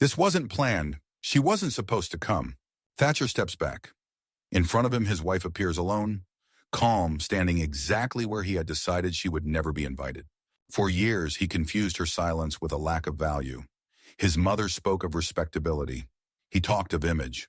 This wasn't planned. She wasn't supposed to come. Thatcher steps back. In front of him, his wife appears alone, calm, standing exactly where he had decided she would never be invited. For years, he confused her silence with a lack of value. His mother spoke of respectability. He talked of image.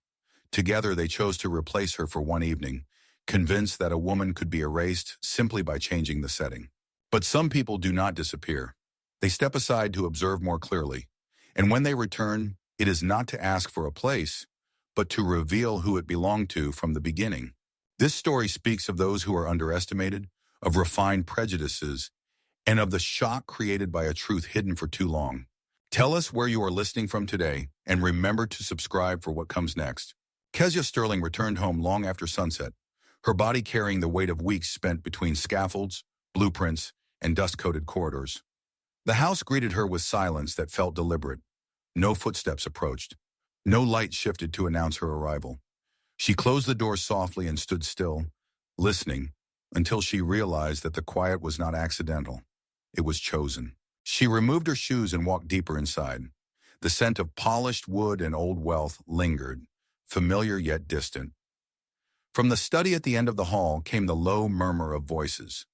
Together, they chose to replace her for one evening, convinced that a woman could be erased simply by changing the setting. But some people do not disappear. They step aside to observe more clearly. And when they return, it is not to ask for a place, but to reveal who it belonged to from the beginning. This story speaks of those who are underestimated, of refined prejudices, and of the shock created by a truth hidden for too long. Tell us where you are listening from today, and remember to subscribe for what comes next. Kezia Sterling returned home long after sunset, her body carrying the weight of weeks spent between scaffolds, blueprints, and dust-coated corridors. The house greeted her with silence that felt deliberate. No footsteps approached. No light shifted to announce her arrival. She closed the door softly and stood still, listening, until she realized that the quiet was not accidental. It was chosen. She removed her shoes and walked deeper inside. The scent of polished wood and old wealth lingered, familiar yet distant. From the study at the end of the hall came the low murmur of voices.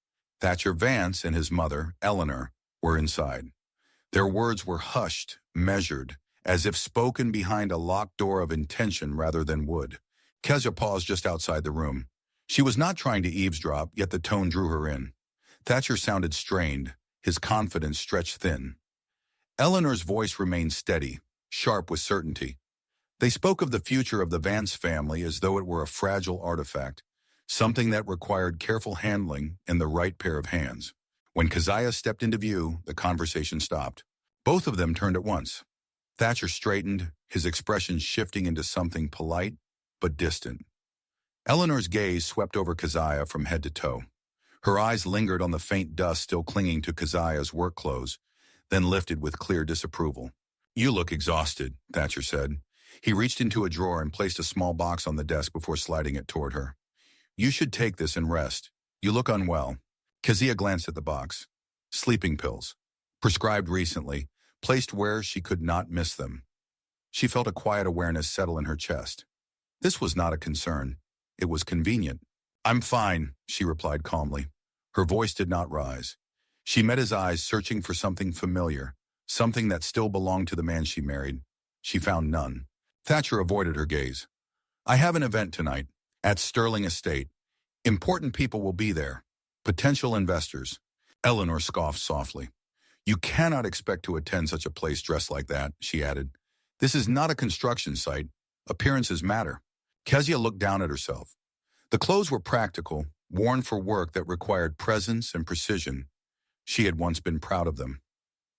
Thatcher Vance and his mother, Eleanor, were inside. Their words were hushed, measured, as if spoken behind a locked door of intention rather than wood. Kezia paused just outside the room. She was not trying to eavesdrop, yet the tone drew her in. Thatcher sounded strained, his confidence stretched thin. Eleanor's voice remained steady, sharp with certainty. They spoke of the future of the Vance family as though it were a fragile artifact, something that required careful handling and the right pair of hands. When Keziah stepped into view, the conversation stopped. Both of them turned at once. Thatcher straightened, his expression shifting into something polite but distant. Eleanor's gaze swept over Keziah from head to toe. Her eyes lingered on the faint dust still clinging to Keziah's work clothes, then lifted with clear disapproval. "You look exhausted," Thatcher said. He reached into a drawer and placed a small box on the desk before sliding it toward her. "You should take this and rest. You look unwell." Keziah glanced at the box. Sleeping pills. Prescribed recently, placed where she could not miss them. She felt a quiet awareness settle in her chest. This was not a concern. It was convenient. "I'm fine," she replied calmly. Her voice did not rise. She met his eyes searching for something familiar, something that still belonged to the man she married. She found none. Thatcher avoided her gaze. "I have an event tonight, at Sterling Estate. Important people will be there. Potential investors." Eleanor scoffed softly. "You cannot expect to attend such a place dressed like that," she added. "This is not a construction site. Appearances matter." Kezia looked down at herself. The clothes were practical, worn for work that required presence and precision. She had once been proud of them.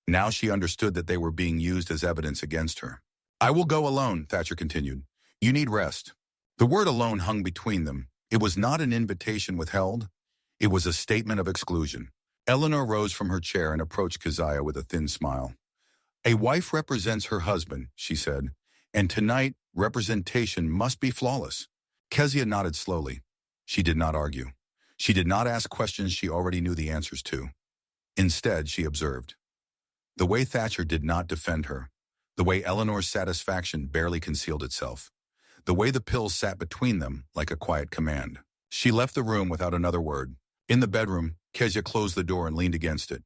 Now she understood that they were being used as evidence against her. "I will go alone," Thatcher continued. "You need rest." The word alone hung between them. It was not an invitation withheld. It was a statement of exclusion. Eleanor rose from her chair and approached Keziah with a thin smile. "A wife represents her husband," she said, "and tonight representation must be flawless." Kezia nodded slowly. She did not argue. She did not ask questions she already knew the answers to. Instead, she observed. The way Thatcher did not defend her, the way Eleanor's satisfaction barely concealed itself, the way the pills sat between them like a quiet command. She left the room without another word. In the bedroom, Kezia closed the door and leaned against it.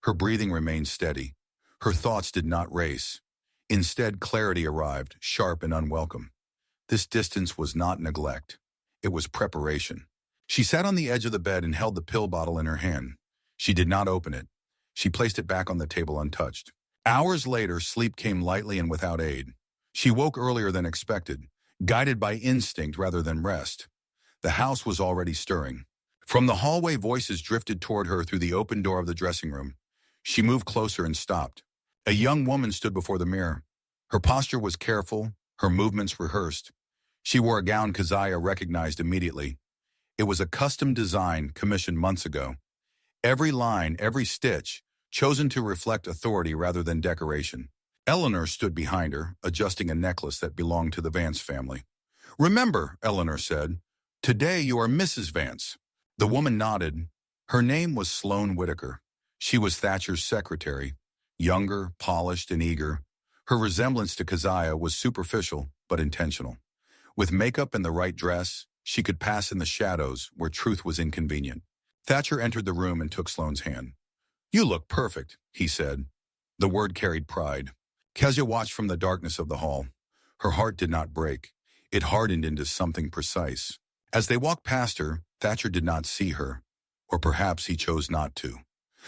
Her breathing remained steady. Her thoughts did not race. Instead, clarity arrived, sharp and unwelcome. This distance was not neglect. It was preparation. She sat on the edge of the bed and held the pill bottle in her hand. She did not open it. She placed it back on the table untouched. Hours later, sleep came lightly and without aid. She woke earlier than expected, guided by instinct rather than rest. The house was already stirring. From the hallway, voices drifted toward her through the open door of the dressing room. She moved closer and stopped. A young woman stood before the mirror. Her posture was careful, her movements rehearsed. She wore a gown Keziah recognized immediately. It was a custom design commissioned months ago. Every line, every stitch, chosen to reflect authority rather than decoration. Eleanor stood behind her, adjusting a necklace that belonged to the Vance family. "Remember," Eleanor said, "today you are Mrs. Vance." The woman nodded. Her name was Sloane Whitaker. She was Thatcher's secretary, younger, polished, and eager. Her resemblance to Keziah was superficial but intentional. With makeup and the right dress, she could pass in the shadows where truth was inconvenient. Thatcher entered the room and took Sloane's hand. "You look perfect," he said. The word carried pride. Kezia watched from the darkness of the hall. Her heart did not break. It hardened into something precise. As they walked past her, Thatcher did not see her. Or perhaps he chose not to.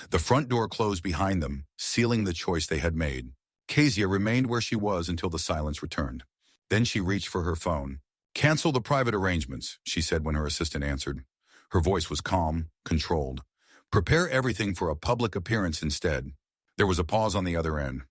The front door closed behind them, sealing the choice they had made. Kezia remained where she was until the silence returned. Then she reached for her phone. "Cancel the private arrangements," she said when her assistant answered. Her voice was calm, controlled. "Prepare everything for a public appearance instead." There was a pause on the other end.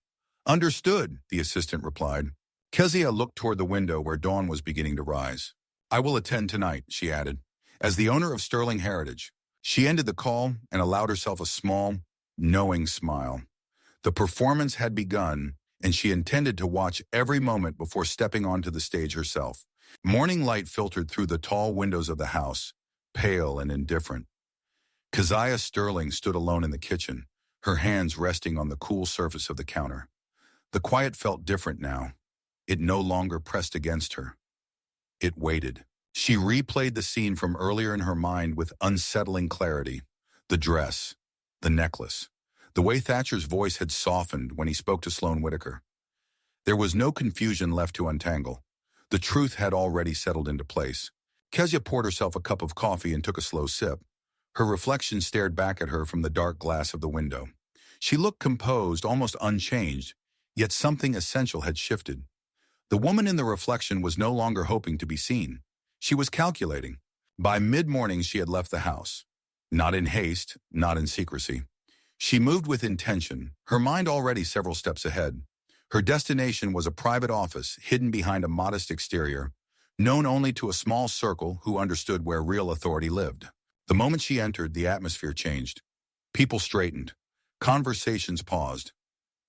"Understood," the assistant replied. Kezia looked toward the window where dawn was beginning to rise. "I will attend tonight," she added. As the owner of Sterling Heritage, she ended the call and allowed herself a small, knowing smile. The performance had begun, and she intended to watch every moment before stepping onto the stage herself. Morning light filtered through the tall windows of the house, pale and indifferent. Keziah Sterling stood alone in the kitchen, her hands resting on the cool surface of the counter. The quiet felt different now. It no longer pressed against her. It waited. She replayed the scene from earlier in her mind with unsettling clarity. The dress, the necklace, the way Thatcher's voice had softened when he spoke to Sloane Whitaker. There was no confusion left to untangle. The truth had already settled into place. Kezia poured herself a cup of coffee and took a slow sip. Her reflection stared back at her from the dark glass of the window. She looked composed, almost unchanged, yet something essential had shifted. The woman in the reflection was no longer hoping to be seen. She was calculating. By mid-morning she had left the house. Not in haste, not in secrecy. She moved with intention, her mind already several steps ahead. Her destination was a private office hidden behind a modest exterior, known only to a small circle who understood where real authority lived. The moment she entered, the atmosphere changed. People straightened. Conversations paused.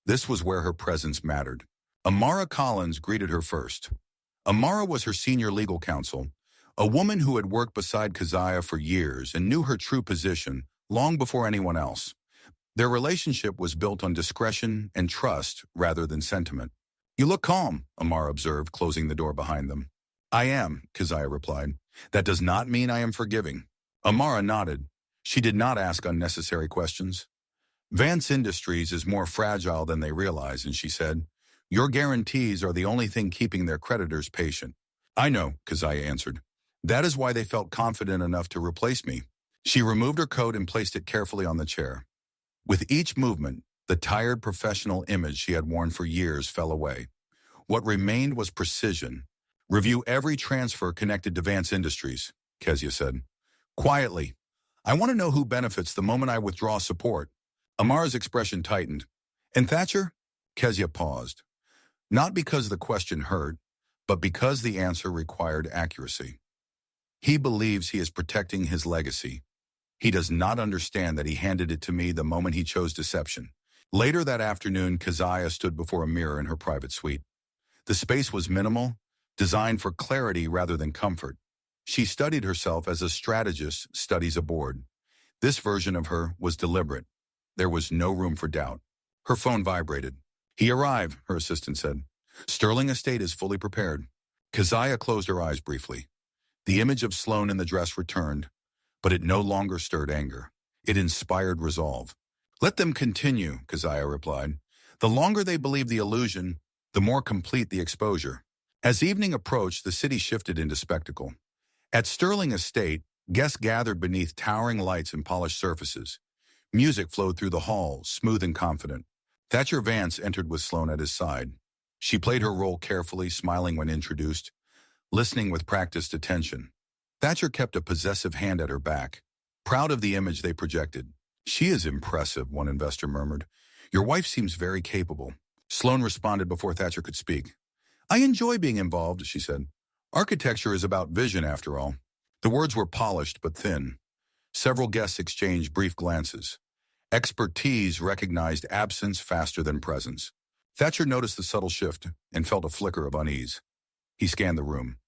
This was where her presence mattered. Amara Collins greeted her first. Amara was her senior legal counsel, a woman who had worked beside Keziah for years and knew her true position long before anyone else. Their relationship was built on discretion and trust rather than sentiment. "You look calm," Amara observed, closing the door behind them. "I am," Keziah replied. "That does not mean I am forgiving." Amara nodded. She did not ask unnecessary questions. "Vance Industries is more fragile than they realize," and she said, "Your guarantees are the only thing keeping their creditors patient." "I know," Keziah answered. "That is why they felt confident enough to replace me." She removed her coat and placed it carefully on the chair. With each movement, the tired professional image she had worn for years fell away. What remained was precision. "Review every transfer connected to Vance Industries," Kezia said. "Quietly. I want to know who benefits the moment I withdraw support." Amara's expression tightened. "And Thatcher?" Kezia paused. Not because the question hurt, but because the answer required accuracy. "He believes he is protecting his legacy. He does not understand that he handed it to me the moment he chose deception." Later that afternoon, Keziah stood before a mirror in her private suite. The space was minimal, designed for clarity rather than comfort. She studied herself as a strategist studies a board. This version of her was deliberate. There was no room for doubt. Her phone vibrated. "He arrived," her assistant said. "Sterling Estate is fully prepared." Keziah closed her eyes briefly. The image of Sloane in the dress returned, but it no longer stirred anger. It inspired resolve. "Let them continue," Keziah replied. "The longer they believe the illusion, the more complete the exposure." As evening approached, the city shifted into spectacle. At Sterling Estate, guests gathered beneath towering lights and polished surfaces. Music flowed through the hall, smooth and confident. Thatcher Vance entered with Sloane at his side. She played her role carefully, smiling when introduced, listening with practiced attention. Thatcher kept a possessive hand at her back, proud of the image they projected. "She is impressive," one investor murmured. "Your wife seems very capable." Sloane responded before Thatcher could speak. "I enjoy being involved," she said. "Architecture is about vision, after all." The words were polished but thin. Several guests exchanged brief glances. Expertise recognized absence faster than presence. Thatcher noticed the subtle shift and felt a flicker of unease. He scanned the room.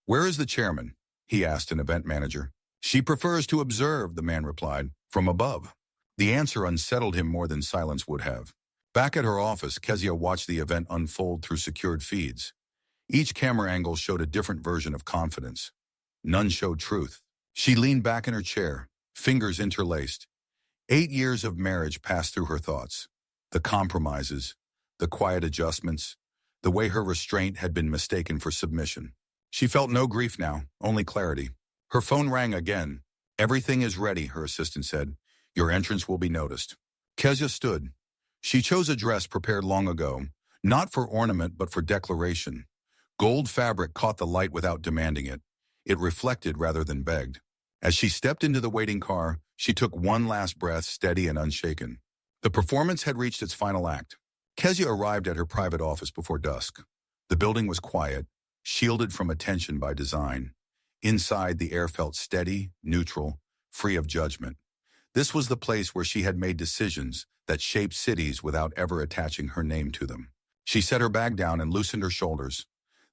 "Where is the chairman?" he asked an event manager. "She prefers to observe," the man replied, "from above." The answer unsettled him more than silence would have. Back at her office, Kezia watched the event unfold through secured feeds. Each camera angle showed a different version of confidence. None showed truth. She leaned back in her chair, fingers interlaced. 8 years of marriage passed through her thoughts. The compromises, the quiet adjustments, the way her restraint had been mistaken for submission. She felt no grief now, only clarity. Her phone rang again. "Everything is ready," her assistant said. "Your entrance will be noticed." Kezia stood. She chose a dress prepared long ago, not for ornament but for declaration. Gold fabric caught the light without demanding it. It reflected rather than begged. As she stepped into the waiting car, she took one last breath, steady and unshaken. The performance had reached its final act. Kezia arrived at her private office before dusk. The building was quiet, shielded from attention by design. Inside, the air felt steady, neutral, free of judgment. This was the place where she had made decisions that shaped cities without ever attaching her name to them. She set her bag down and loosened her shoulders.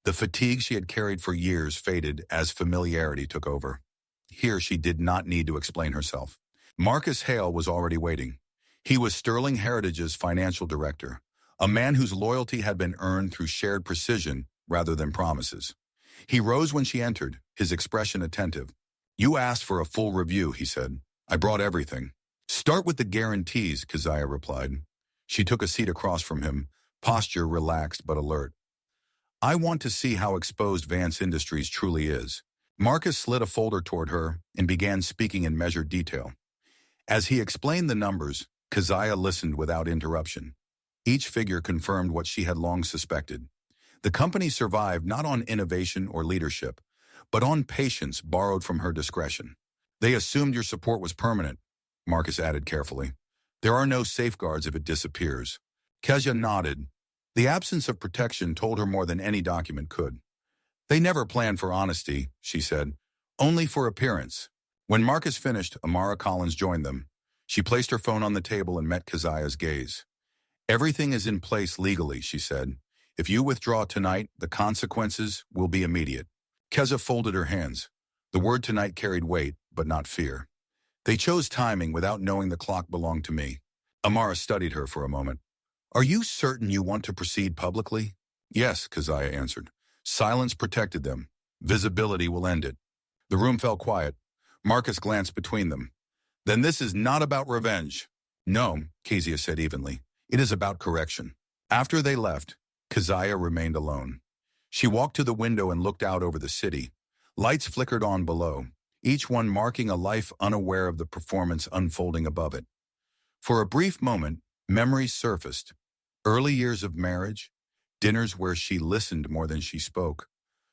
The fatigue she had carried for years faded as familiarity took over. Here she did not need to explain herself. Marcus Hale was already waiting. He was Sterling Heritage's financial director, a man whose loyalty had been earned through shared precision rather than promises. He rose when she entered, his expression attentive. "You asked for a full review," he said. "I brought everything." "Start with the guarantees," Kezia replied. She took a seat across from him, posture relaxed but alert. "I want to see how exposed Vance Industries truly is." Marcus slid a folder toward her and began speaking in measured detail. As he explained the numbers, Kezia listened without interruption. Each figure confirmed what she had long suspected. The company survived not on innovation or leadership, but on patience borrowed from her discretion. "They assumed your support was permanent," Marcus added carefully. "There are no safeguards if it disappears." Kezia nodded. The absence of protection told her more than any document could. "They never planned for honesty," she said, "only for appearance." When Marcus finished, Amara Collins joined them. She placed her phone on the table and met Kezia's gaze. "Everything is in place legally," she said. "If you withdraw tonight, the consequences will be immediate." Kezia folded her hands. The word tonight carried weight, but not fear. "They chose timing without knowing the clock belonged to me." Amara studied her for a moment. "Are you certain you want to proceed publicly?" "Yes," Kezia answered. "Silence protected them. Visibility will end it." The room fell quiet. Marcus glanced between them. "Then this is not about revenge." "No," Kezia said evenly. "It is about correction." After they left, Kezia remained alone. She walked to the window and looked out over the city. Lights flickered on below, each one marking a life unaware of the performance unfolding above it. For a brief moment, memories surfaced. Early years of marriage, dinners where she listened more than she spoke.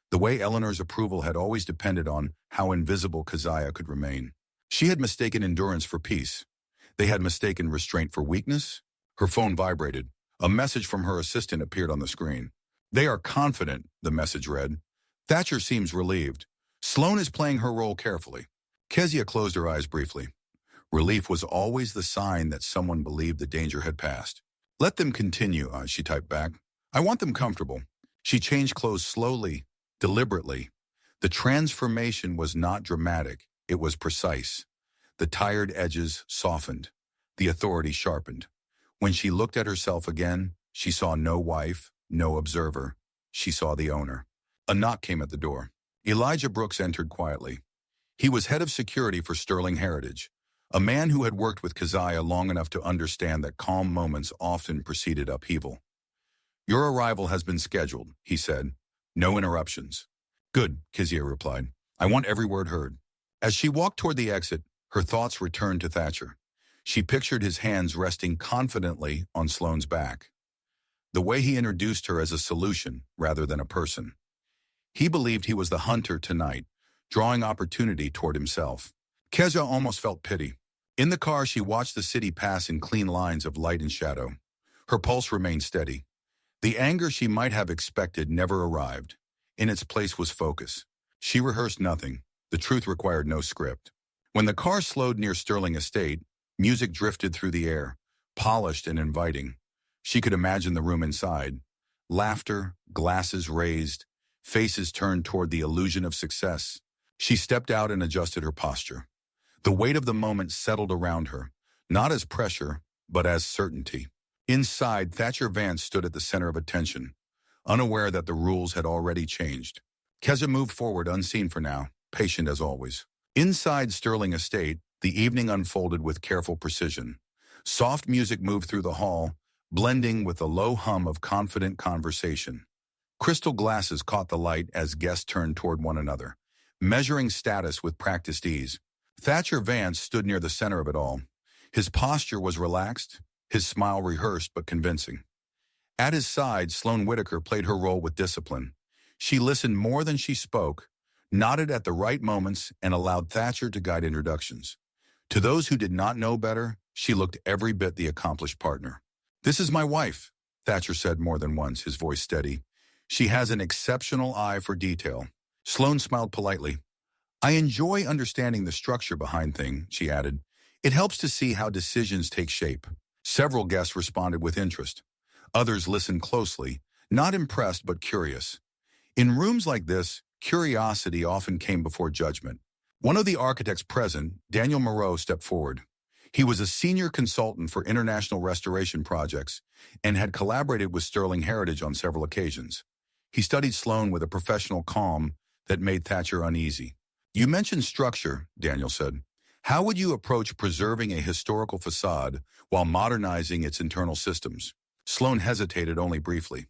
The way Eleanor's approval had always depended on how invisible Kezia could remain. She had mistaken endurance for peace. They had mistaken restraint for weakness. Her phone vibrated. A message from her assistant appeared on the screen. "They are confident," the message read. Thatcher seems relieved. Sloane is playing her role carefully. Kezia closed her eyes briefly. Relief was always the sign that someone believed the danger had passed. "Let them continue," she typed back. "I want them comfortable." She changed clothes slowly, deliberately. The transformation was not dramatic. It was precise. The tired edges softened. The authority sharpened. When she looked at herself again, she saw no wife, no observer. She saw the owner. A knock came at the door. Elijah Brooks entered quietly. He was head of security for Sterling Heritage, a man who had worked with Kezia long enough to understand that calm moments often preceded upheaval. "Your arrival has been scheduled," he said. "No interruptions." "Good," Kezia replied. "I want every word heard." As she walked toward the exit, her thoughts returned to Thatcher. She pictured his hands resting confidently on Sloane's back. The way he introduced her as a solution rather than a person. He believed he was the hunter tonight, drawing opportunity toward himself. Kezia almost felt pity. In the car, she watched the city pass in clean lines of light and shadow. Her pulse remained steady. The anger she might have expected never arrived. In its place was focus. She rehearsed nothing. The truth required no script. When the car slowed near Sterling Estate, music drifted through the air, polished and inviting. She could imagine the room inside. Laughter, glasses raised, faces turned toward the illusion of success. She stepped out and adjusted her posture. The weight of the moment settled around her, not as pressure, but as certainty. Inside, Thatcher Vance stood at the center of attention, unaware that the rules had already changed. Kezia moved forward unseen for now, patient as always. Inside Sterling Estate, the evening unfolded with careful precision. Soft music moved through the hall, blending with the low hum of confident conversation. Crystal glasses caught the light as guests turned toward one another, measuring status with practiced ease. Thatcher Vance stood near the center of it all. His posture was relaxed, his smile rehearsed but convincing. At his side, Sloane Whitaker played her role with discipline. She listened more than she spoke, nodded at the right moments, and allowed Thatcher to guide introductions. To those who did not know better, she looked every bit the accomplished partner. "This is my wife," Thatcher said more than once, his voice steady. "She has an exceptional eye for detail." Sloane smiled politely. "I enjoy understanding the structure behind things," she added. "It helps to see how decisions take shape." Several guests responded with interest. Others listened closely, not impressed but curious. In rooms like this, curiosity often came before judgment. One of the architects present, Daniel Moreau, stepped forward. He was a senior consultant for international restoration projects and had collaborated with Sterling Heritage on several occasions. He studied Sloane with a professional calm that made Thatcher uneasy. "You mentioned structure," Daniel said. "How would you approach preserving a historical facade while modernizing its internal systems?" Sloane hesitated only briefly.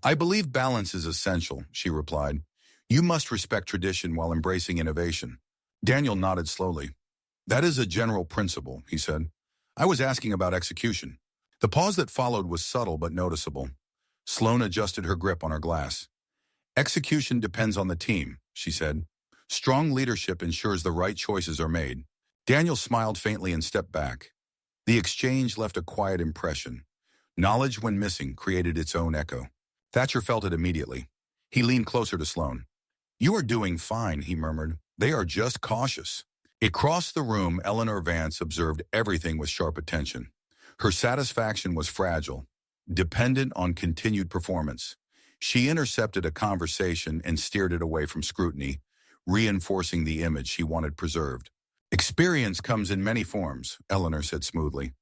"I believe balance is essential," she replied. "You must respect tradition while embracing innovation." Daniel nodded slowly. "That is a general principle," he said. "I was asking about execution." The pause that followed was subtle but noticeable. Sloane adjusted her grip on her glass. "Execution depends on the team," she said. "Strong leadership ensures the right choices are made." Daniel smiled faintly and stepped back. The exchange left a quiet impression. Knowledge, when missing, created its own echo. Thatcher felt it immediately. He leaned closer to Sloane. "You are doing fine," he murmured. "They are just cautious." Across the room, Eleanor Vance observed everything with sharp attention. Her satisfaction was fragile, dependent on continued performance. She intercepted a conversation and steered it away from scrutiny, reinforcing the image she wanted preserved. "Experience comes in many forms," Eleanor said smoothly.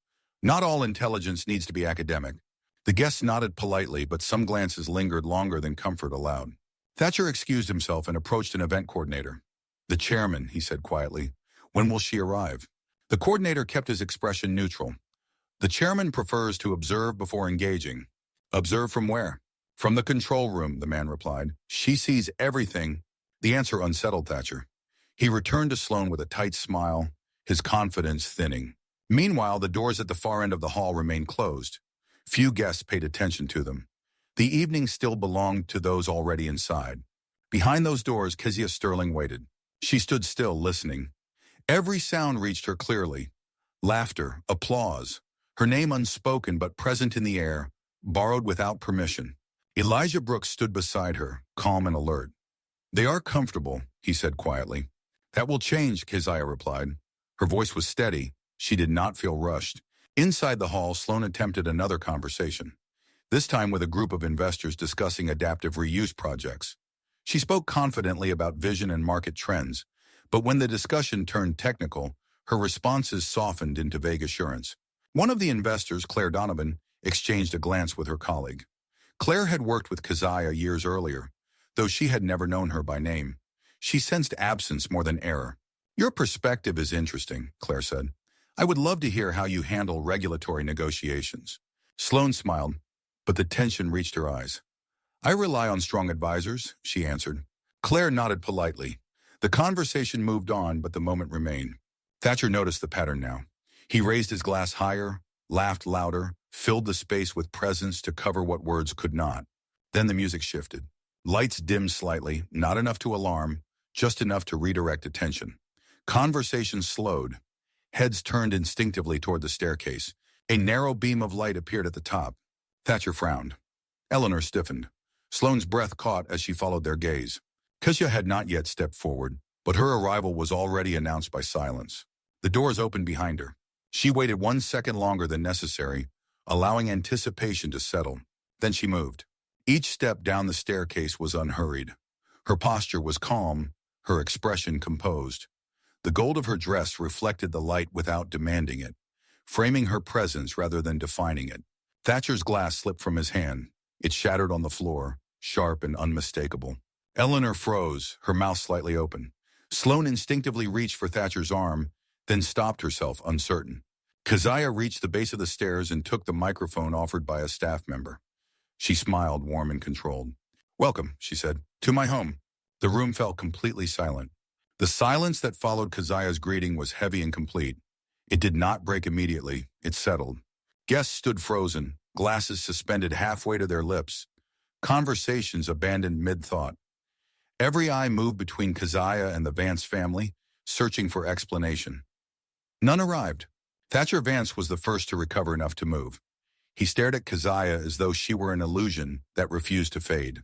"Not all intelligence needs to be academic." The guests nodded politely, but some glances lingered longer than comfort allowed. Thatcher excused himself and approached an event coordinator. "The chairman," he said quietly. "When will she arrive?" The coordinator kept his expression neutral. "The chairman prefers to observe before engaging." "Observe from where?" "From the control room," the man replied. "She sees everything." The answer unsettled Thatcher. He returned to Sloane with a tight smile, his confidence thinning. Meanwhile, the doors at the far end of the hall remained closed. Few guests paid attention to them. The evening still belonged to those already inside. Behind those doors, Kezia Sterling waited. She stood still, listening. Every sound reached her clearly. Laughter, applause, her name unspoken but present in the air, borrowed without permission. Elijah Brooks stood beside her, calm and alert. "They are comfortable," he said quietly. "That will change," Kezia replied. Her voice was steady. She did not feel rushed. Inside the hall, Sloane attempted another conversation, this time with a group of investors discussing adaptive reuse projects. She spoke confidently about vision and market trends, but when the discussion turned technical, her responses softened into vague assurance. One of the investors, Claire Donovan, exchanged a glance with her colleague. Claire had worked with Kezia years earlier, though she had never known her by name. She sensed absence more than error. "Your perspective is interesting," Claire said. "I would love to hear how you handle regulatory negotiations." Sloane smiled, but the tension reached her eyes. "I rely on strong advisors," she answered. Claire nodded politely. The conversation moved on, but the moment remained. Thatcher noticed the pattern now. He raised his glass higher, laughed louder, filled the space with presence to cover what words could not. Then the music shifted. Lights dimmed slightly, not enough to alarm, just enough to redirect attention. Conversation slowed. Heads turned instinctively toward the staircase. A narrow beam of light appeared at the top. Thatcher frowned. Eleanor stiffened. Sloane's breath caught as she followed their gaze. Kezia had not yet stepped forward, but her arrival was already announced by silence. The doors opened behind her. She waited 1 second longer than necessary, allowing anticipation to settle. Then she moved. Each step down the staircase was unhurried. Her posture was calm, her expression composed. The gold of her dress reflected the light without demanding it, framing her presence rather than defining it. Thatcher's glass slipped from his hand. It shattered on the floor, sharp and unmistakable. Eleanor froze, her mouth slightly open. Sloane instinctively reached for Thatcher's arm, then stopped herself, uncertain. Keziah reached the base of the stairs and took the microphone offered by a staff member. She smiled, warm and controlled. "Welcome," she said, "to my home." The room fell completely silent. The silence that followed Keziah's greeting was heavy and complete. It did not break immediately. It settled. Guests stood frozen, glasses suspended halfway to their lips, conversations abandoned mid-thought. Every eye moved between Keziah and the Vance family, searching for explanation. None arrived. Thatcher Vance was the first to recover enough to move. He stared at Keziah as though she were an illusion that refused to fade.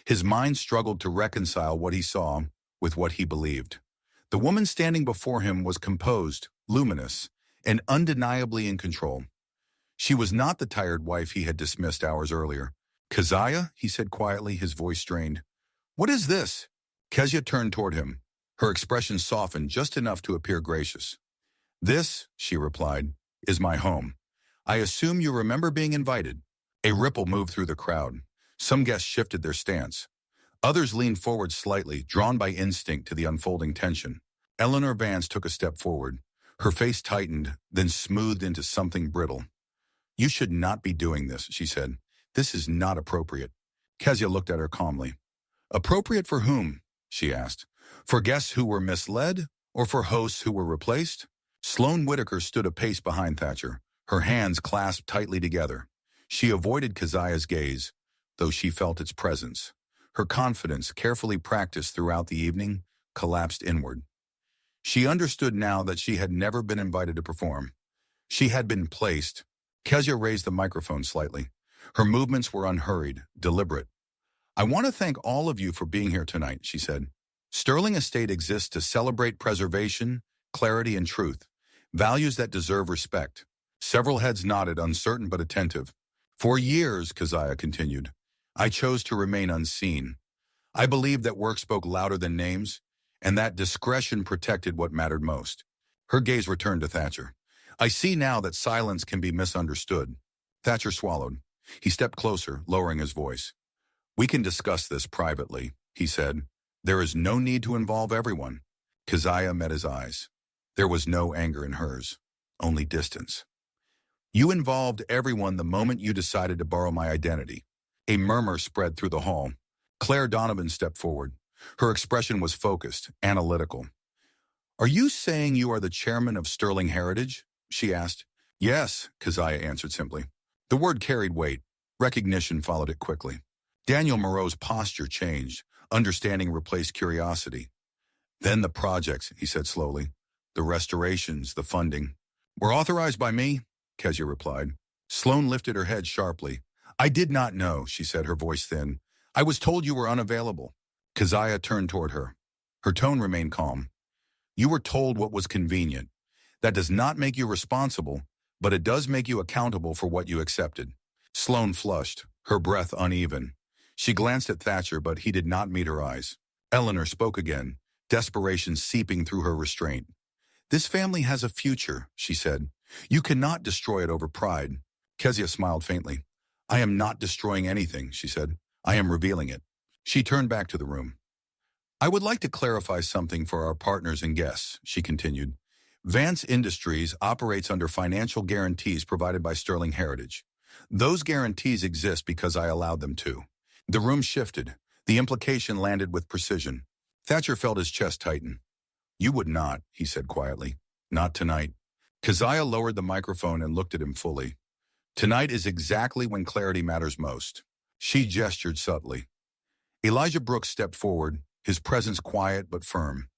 His mind struggled to reconcile what he saw with what he believed. The woman standing before him was composed, luminous, and undeniably in control. She was not the tired wife he had dismissed hours earlier. "Keziah," he said quietly, his voice strained. "What is this?" Kezia turned toward him. Her expression softened just enough to appear gracious. "This," she replied, "is my home. I assume you remember being invited." A ripple moved through the crowd. Some guests shifted their stance. Others leaned forward slightly, drawn by instinct to the unfolding tension. Eleanor Vance took a step forward. Her face tightened, then smoothed into something brittle. "You should not be doing this," she said. "This is not appropriate." Kezia looked at her calmly. "Appropriate for whom?" she asked. "For guests who were misled, or for hosts who were replaced?" Sloane Whitaker stood a pace behind Thatcher, her hands clasped tightly together. She avoided Keziah's gaze, though she felt its presence. Her confidence, carefully practiced throughout the evening, collapsed inward. She understood now that she had never been invited to perform. She had been placed. Kezia raised the microphone slightly. Her movements were unhurried, deliberate. "I want to thank all of you for being here tonight," she said. "Sterling Estate exists to celebrate preservation, clarity, and truth, values that deserve respect." Several heads nodded, uncertain but attentive. "For years," Keziah continued, "I chose to remain unseen. I believed that work spoke louder than names, and that discretion protected what mattered most." Her gaze returned to Thatcher. "I see now that silence can be misunderstood." Thatcher swallowed. He stepped closer, lowering his voice. "We can discuss this privately," he said. "There is no need to involve everyone." Keziah met his eyes. There was no anger in hers, only distance. "You involved everyone the moment you decided to borrow my identity." A murmur spread through the hall. Claire Donovan stepped forward. Her expression was focused, analytical. "Are you saying you are the chairman of Sterling Heritage?" she asked. "Yes," Keziah answered simply. The word carried weight. Recognition followed it quickly. Daniel Moreau's posture changed. Understanding replaced curiosity. "Then the projects," he said slowly. "The restorations, the funding." "Were authorized by me," Kezia replied. Sloane lifted her head sharply. "I did not know," she said, her voice thin. "I was told you were unavailable." Keziah turned toward her. Her tone remained calm. "You were told what was convenient. That does not make you responsible, but it does make you accountable for what you accepted." Sloane flushed, her breath uneven. She glanced at Thatcher, but he did not meet her eyes. Eleanor spoke again, desperation seeping through her restraint. "This family has a future," she said. "You cannot destroy it over pride." Kezia smiled faintly. "I am not destroying anything," she said. "I am revealing it." She turned back to the room. "I would like to clarify something for our partners and guests," she continued. "Vance Industries operates under financial guarantees provided by Sterling Heritage. Those guarantees exist because I allowed them to." The room shifted. The implication landed with precision. Thatcher felt his chest tighten. "You would not," he said quietly. "Not tonight." Keziah lowered the microphone and looked at him fully. "Tonight is exactly when clarity matters most." She gestured subtly. Elijah Brooks stepped forward, his presence quiet but firm.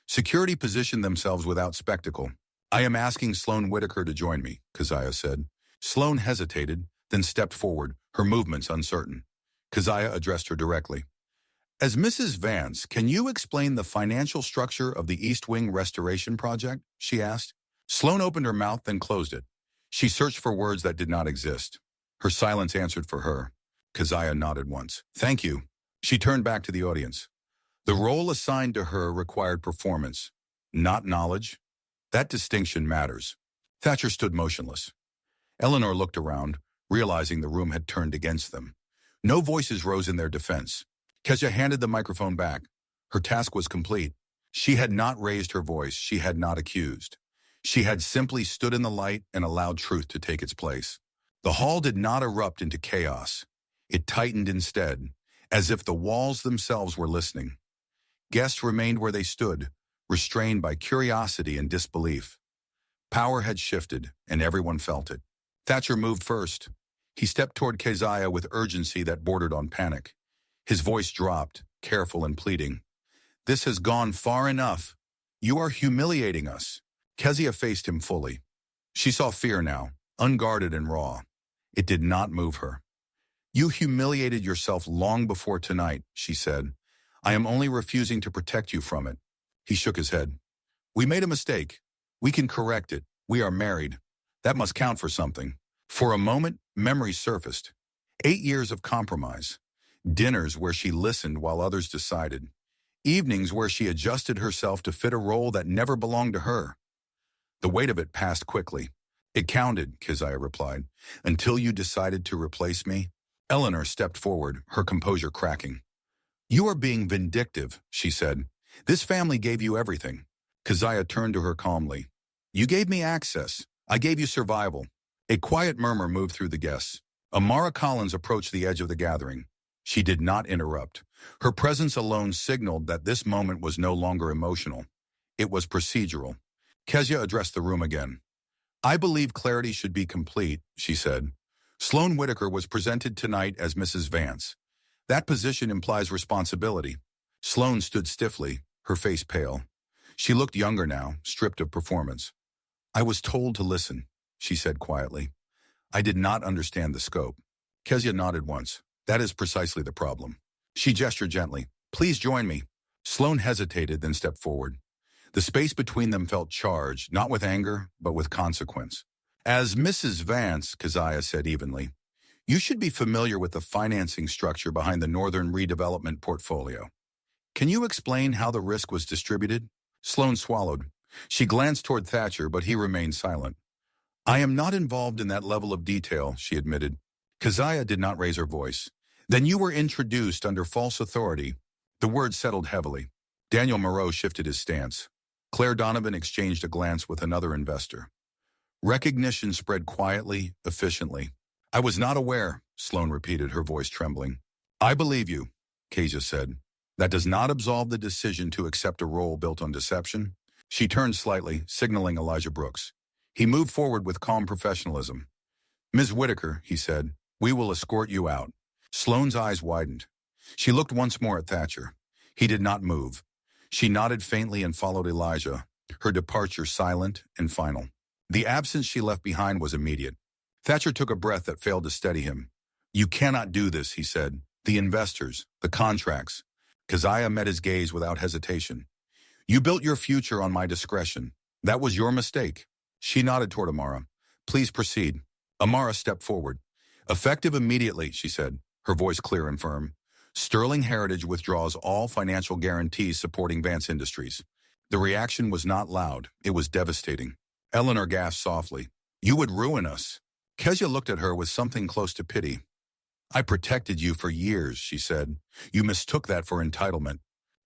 Security positioned themselves without spectacle. "I am asking Sloane Whitaker to join me," Keziah said. Sloane hesitated, then stepped forward, her movements uncertain. Keziah addressed her directly. "As Mrs. Vance, can you explain the financial structure of the East Wing restoration project?" she asked. Sloane opened her mouth, then closed it. She searched for words that did not exist. Her silence answered for her. Keziah nodded once. "Thank you." She turned back to the audience. The role assigned to her required performance, not knowledge. That distinction matters. Thatcher stood motionless. Eleanor looked around, realizing the room had turned against them. No voices rose in their defense. Kezia handed the microphone back. Her task was complete. She had not raised her voice. She had not accused. She had simply stood in the light and allowed truth to take its place. The hall did not erupt into chaos. It tightened instead, as if the walls themselves were listening. Guests remained where they stood, restrained by curiosity and disbelief. Power had shifted, and everyone felt it. Thatcher moved first. He stepped toward Kezia with urgency that bordered on panic. His voice dropped, careful and pleading. "This has gone far enough. You are humiliating us." Kezia faced him fully. She saw fear now, unguarded and raw. It did not move her. "You humiliated yourself long before tonight," she said. "I am only refusing to protect you from it." He shook his head. "We made a mistake. We can correct it. We are married. That must count for something." For a moment, memory surfaced. 8 years of compromise. Dinners where she listened while others decided. Evenings where she adjusted herself to fit a role that never belonged to her. The weight of it passed quickly. "It counted," Kezia replied, "until you decided to replace me." Eleanor stepped forward, her composure cracking. "You are being vindictive," she said. "This family gave you everything." Kezia turned to her calmly. "You gave me access. I gave you survival." A quiet murmur moved through the guests. Amara Collins approached the edge of the gathering. She did not interrupt. Her presence alone signaled that this moment was no longer emotional. It was procedural. Kezia addressed the room again. "I believe clarity should be complete," she said. "Sloane Whitaker was presented tonight as Mrs. Vance. That position implies responsibility." Sloane stood stiffly, her face pale. She looked younger now, stripped of performance. "I was told to listen," she said quietly. "I did not understand the scope." Kezia nodded once. "That is precisely the problem." She gestured gently. "Please join me." Sloane hesitated, then stepped forward. The space between them felt charged, not with anger, but with consequence. "As Mrs. Vance," Kezia said evenly, "you should be familiar with the financing structure behind the Northern Redevelopment portfolio. Can you explain how the risk was distributed?" Sloane swallowed. She glanced toward Thatcher, but he remained silent. "I am not involved in that level of detail," she admitted. Kezia did not raise her voice. "Then you were introduced under false authority." The word settled heavily. Daniel Moreau shifted his stance. Claire Donovan exchanged a glance with another investor. Recognition spread quietly, efficiently. "I was not aware," Sloane repeated, her voice trembling. "I believe you," Kezia said. "That does not absolve the decision to accept a role built on deception." She turned slightly, signaling Elijah Brooks. He moved forward with calm professionalism. "Ms. Whitaker," he said, "we will escort you out." Sloane's eyes widened. She looked once more at Thatcher. He did not move. She nodded faintly and followed Elijah, her departure silent and final. The absence she left behind was immediate. Thatcher took a breath that failed to steady him. "You cannot do this," he said. "The investors, the contracts." Kezia met his gaze without hesitation. "You built your future on my discretion. That was your mistake." She nodded toward Amara. "Please proceed." Amara stepped forward. "Effective immediately," she said, her voice clear and firm. "Sterling Heritage withdraws all financial guarantees supporting Vance Industries." The reaction was not loud. It was devastating. Eleanor gasped softly. "You would ruin us." Kezia looked at her with something close to pity. "I protected you for years," she said. "You mistook that for entitlement."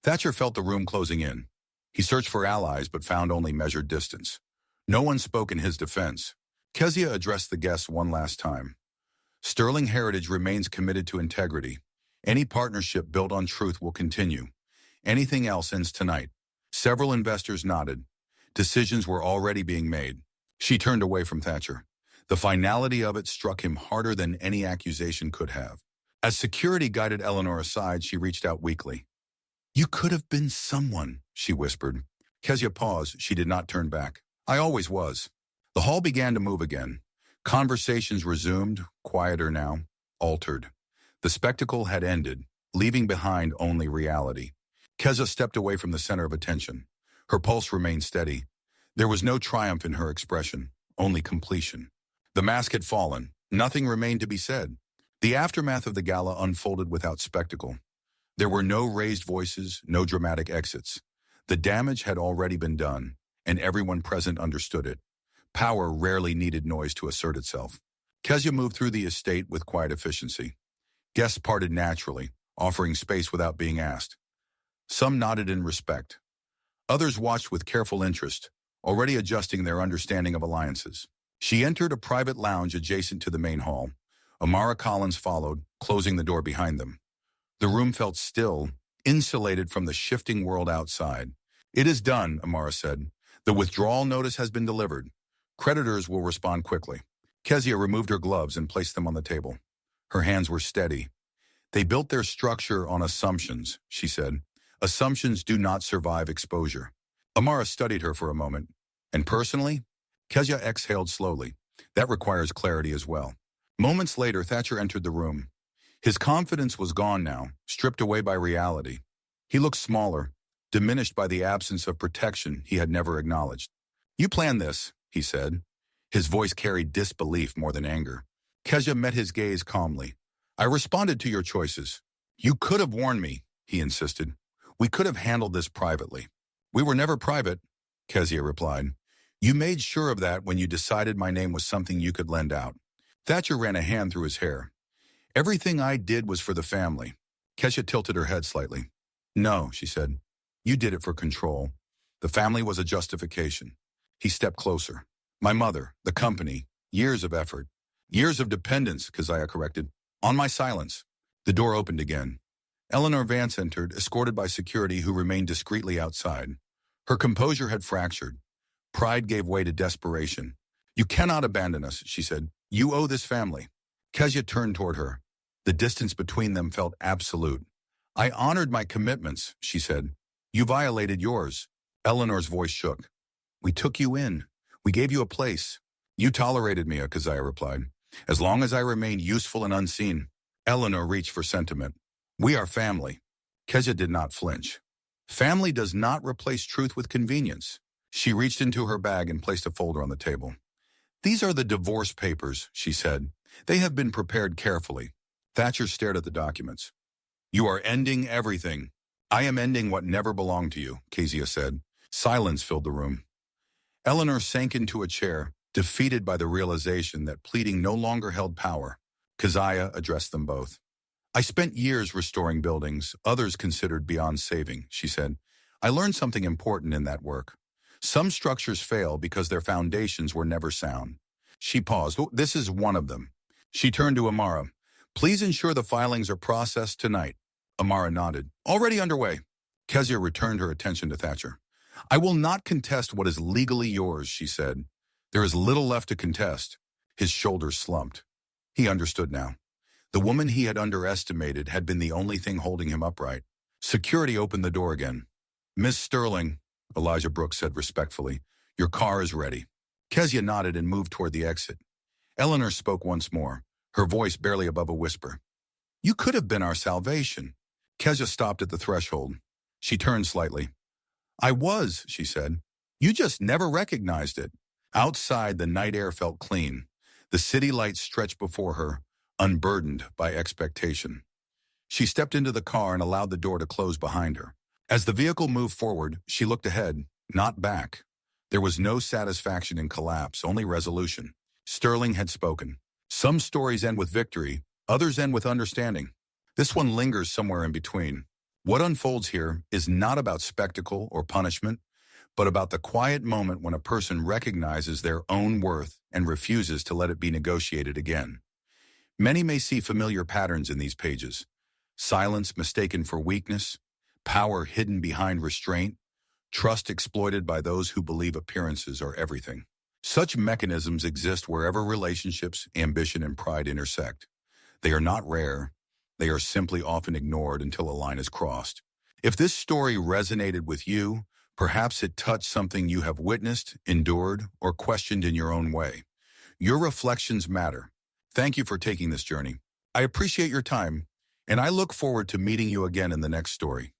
Thatcher felt the room closing in. He searched for allies but found only measured distance. No one spoke in his defense. Kezia addressed the guests one last time. "Sterling Heritage remains committed to integrity. Any partnership built on truth will continue. Anything else ends tonight." Several investors nodded. Decisions were already being made. She turned away from Thatcher. The finality of it struck him harder than any accusation could have. As security guided Eleanor aside, she reached out weakly. "You could have been someone," she whispered. Kezia paused. She did not turn back. "I always was." The hall began to move again. Conversations resumed, quieter now, altered. The spectacle had ended, leaving behind only reality. Kezia stepped away from the center of attention. Her pulse remained steady. There was no triumph in her expression, only completion. The mask had fallen. Nothing remained to be said. The aftermath of the gala unfolded without spectacle. There were no raised voices, no dramatic exits. The damage had already been done, and everyone present understood it. Power rarely needed noise to assert itself. Kezia moved through the estate with quiet efficiency. Guests parted naturally, offering space without being asked. Some nodded in respect. Others watched with careful interest, already adjusting their understanding of alliances. She entered a private lounge adjacent to the main hall. Amara Collins followed, closing the door behind them. The room felt still, insulated from the shifting world outside. "It is done," Amara said. "The withdrawal notice has been delivered. Creditors will respond quickly." Kezia removed her gloves and placed them on the table. Her hands were steady. "They built their structure on assumptions," she said. "Assumptions do not survive exposure." Amara studied her for a moment. "And personally?" Kezia exhaled slowly. "That requires clarity as well." Moments later, Thatcher entered the room. His confidence was gone now, stripped away by reality. He looked smaller, diminished by the absence of protection he had never acknowledged. "You planned this," he said. His voice carried disbelief more than anger. Kezia met his gaze calmly. "I responded to your choices." "You could have warned me," he insisted. "We could have handled this privately." "We were never private," Kezia replied. "You made sure of that when you decided my name was something you could lend out." Thatcher ran a hand through his hair. "Everything I did was for the family." Kezia tilted her head slightly. "No," she said. "You did it for control. The family was a justification." He stepped closer. "My mother, the company, years of effort. Years of dependence," Keziah corrected. "On my silence." The door opened again. Eleanor Vance entered, escorted by security who remained discreetly outside. Her composure had fractured. Pride gave way to desperation. "You cannot abandon us," she said. "You owe this family." Kezia turned toward her. The distance between them felt absolute. "I honored my commitments," she said. "You violated yours." Eleanor's voice shook. "We took you in. We gave you a place." "You tolerated me," Keziah replied. "As long as I remained useful and unseen." Eleanor reached for sentiment. "We are family." Kezia did not flinch. "Family does not replace truth with convenience." She reached into her bag and placed a folder on the table. "These are the divorce papers," she said. "They have been prepared carefully." Thatcher stared at the documents. "You are ending everything." "I am ending what never belonged to you," Kezia said. Silence filled the room. Eleanor sank into a chair, defeated by the realization that pleading no longer held power. Keziah addressed them both. "I spent years restoring buildings others considered beyond saving," she said. "I learned something important in that work. Some structures fail because their foundations were never sound." She paused. "Oh, this is one of them." She turned to Amara. "Please ensure the filings are processed tonight." Amara nodded. "Already underway." Kezia returned her attention to Thatcher. "I will not contest what is legally yours," she said. "There is little left to contest." His shoulders slumped. He understood now. The woman he had underestimated had been the only thing holding him upright. Security opened the door again. "Miss Sterling," Elijah Brooks said respectfully, "your car is ready." Kezia nodded and moved toward the exit. Eleanor spoke once more, her voice barely above a whisper. "You could have been our salvation." Kezia stopped at the threshold. She turned slightly. "I was," she said. "You just never recognized it." Outside, the night air felt clean. The city lights stretched before her, unburdened by expectation. She stepped into the car and allowed the door to close behind her. As the vehicle moved forward, she looked ahead, not back. There was no satisfaction in collapse, only resolution. Sterling had spoken. Some stories end with victory, others end with understanding. This one lingers somewhere in between. What unfolds here is not about spectacle or punishment, but about the quiet moment when a person recognizes their own worth and refuses to let it be negotiated again. Many may see familiar patterns in these pages. Silence mistaken for weakness, power hidden behind restraint, trust exploited by those who believe appearances are everything. Such mechanisms exist wherever relationships, ambition, and pride intersect. They are not rare. They are simply often ignored until a line is crossed. If this story resonated with you, perhaps it touched something you have witnessed, endured, or questioned in your own way. Your reflections matter. Thank you for taking this journey. I appreciate your time, and I look forward to meeting you again in the next story.